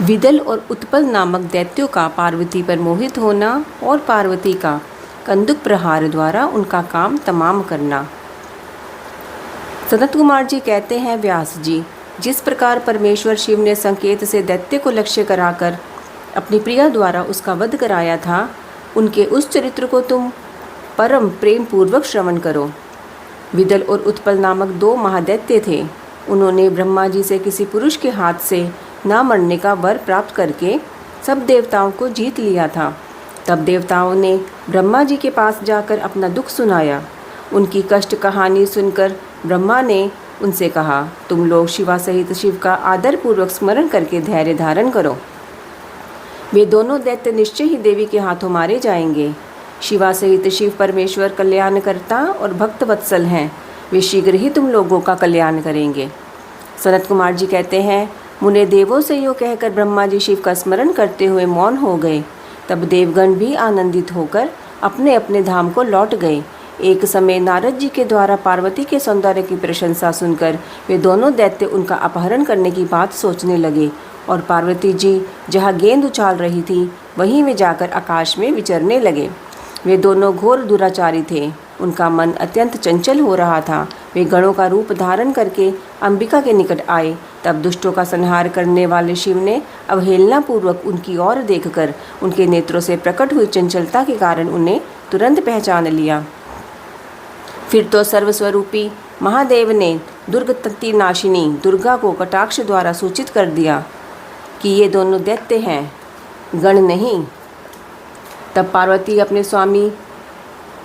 विदल और उत्पल नामक दैत्यों का पार्वती पर मोहित होना और पार्वती का कंदुक प्रहार द्वारा उनका काम तमाम करना। सनत कुमार जी कहते हैं, व्यास जी, जिस प्रकार परमेश्वर शिव ने संकेत से दैत्य को लक्ष्य कराकर अपनी प्रिया द्वारा उसका वध कराया था, उनके उस चरित्र को तुम परम प्रेम पूर्वक श्रवण करो। विदल और उत्पल नामक दो महादैत्य थे। उन्होंने ब्रह्मा जी से किसी पुरुष के हाथ से ना मरने का वर प्राप्त करके सब देवताओं को जीत लिया था। तब देवताओं ने ब्रह्मा जी के पास जाकर अपना दुख सुनाया। उनकी कष्ट कहानी सुनकर ब्रह्मा ने उनसे कहा, तुम लोग शिवा सहित शिव का आदरपूर्वक स्मरण करके धैर्य धारण करो। वे दोनों दैत्य निश्चय ही देवी के हाथों मारे जाएंगे। शिवा सहित शिव परमेश्वर कल्याणकर्ता और भक्त वत्सल हैं। वे शीघ्र ही तुम लोगों का कल्याण करेंगे। सनत कुमार जी कहते हैं, मुने देवों से यूँ कहकर ब्रह्मा जी शिव का स्मरण करते हुए मौन हो गए। तब देवगण भी आनंदित होकर अपने अपने धाम को लौट गए। एक समय नारद जी के द्वारा पार्वती के सौंदर्य की प्रशंसा सुनकर वे दोनों दैत्य उनका अपहरण करने की बात सोचने लगे और पार्वती जी जहाँ गेंद उछाल रही थी वहीं वे जाकर आकाश में विचरने लगे। वे दोनों घोर दुराचारी थे। उनका मन अत्यंत चंचल हो रहा था। वे गणों का रूप धारण करके अंबिका के निकट आए। तब दुष्टों का संहार करने वाले शिव ने अवहेलनापूर्वक उनकी ओर देखकर उनके नेत्रों से प्रकट हुई चंचलता के कारण उन्हें तुरंत पहचान लिया। फिर तो सर्वस्वरूपी महादेव ने दुर्गति नाशिनी दुर्गा को कटाक्ष द्वारा सूचित कर दिया कि ये दोनों दैत्य हैं, गण नहीं। तब पार्वती अपने स्वामी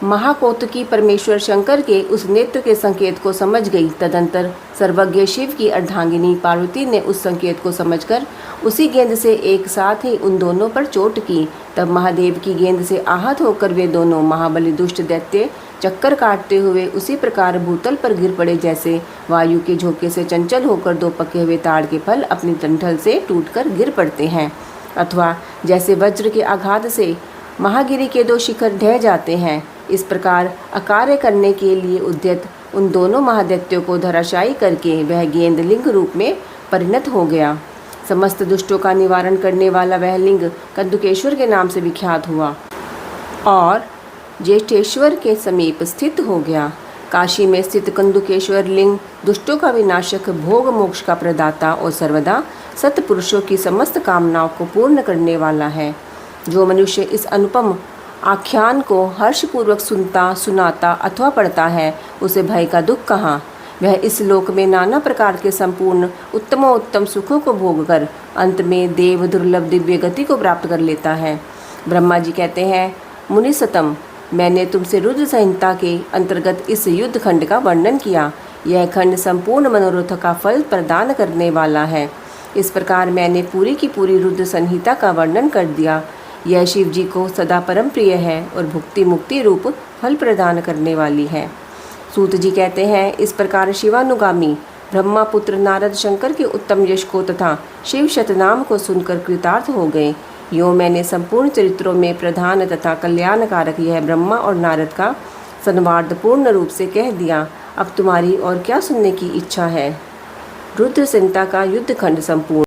महाकौतुकी परमेश्वर शंकर के उस नेत्र के संकेत को समझ गई। तदंतर सर्वज्ञ शिव की अर्धांगिनी पार्वती ने उस संकेत को समझकर उसी गेंद से एक साथ ही उन दोनों पर चोट की। तब महादेव की गेंद से आहत होकर वे दोनों महाबली दुष्ट दैत्य चक्कर काटते हुए उसी प्रकार भूतल पर गिर पड़े जैसे वायु के झोंके से चंचल होकर दो पके हुए ताड़ के फल अपनी डंठल से टूटकर गिर पड़ते हैं, अथवा जैसे वज्र के आघात से महागिरी के दो शिखर ढह जाते हैं। इस प्रकार अकार्य करने के लिए उद्यत उन दोनों महादैत्यों को धराशायी करके वह गेंद लिंग रूप में परिणत हो गया। समस्त दुष्टों का निवारण करने वाला वह लिंग कंदुकेश्वर के नाम से विख्यात हुआ और ज्येष्ठेश्वर के समीप स्थित हो गया। काशी में स्थित कंदुकेश्वर लिंग दुष्टों का विनाशक, भोग मोक्ष का प्रदाता और सर्वदा सत्पुरुषों की समस्त कामनाओं को पूर्ण करने वाला है। जो मनुष्य इस अनुपम आख्यान को हर्षपूर्वक सुनता, सुनाता अथवा पढ़ता है, उसे भय का दुख कहाँ। वह इस लोक में नाना प्रकार के संपूर्ण उत्तमोत्तम सुखों को भोगकर अंत में देव दुर्लभ दिव्य गति को प्राप्त कर लेता है। ब्रह्मा जी कहते हैं, मुनिसतम, मैंने तुमसे रुद्र संहिता के अंतर्गत इस युद्ध खंड का वर्णन किया। यह खंड संपूर्ण मनोरथ का फल प्रदान करने वाला है। इस प्रकार मैंने पूरी की पूरी रुद्र संहिता का वर्णन कर दिया। यह शिव जी को सदा परम प्रिय है और भुक्ति मुक्ति रूप फल प्रदान करने वाली है। सूत जी कहते हैं, इस प्रकार शिवानुगामी ब्रह्मा पुत्र नारद शंकर के उत्तम यश को तथा शिव शतनाम को सुनकर कृतार्थ हो गए। यों मैंने संपूर्ण चरित्रों में प्रधान तथा कल्याणकारक यह ब्रह्मा और नारद का संवाद पूर्ण रूप से कह दिया। अब तुम्हारी और क्या सुनने की इच्छा है। रुद्र संहिता का युद्ध खंड संपूर्ण।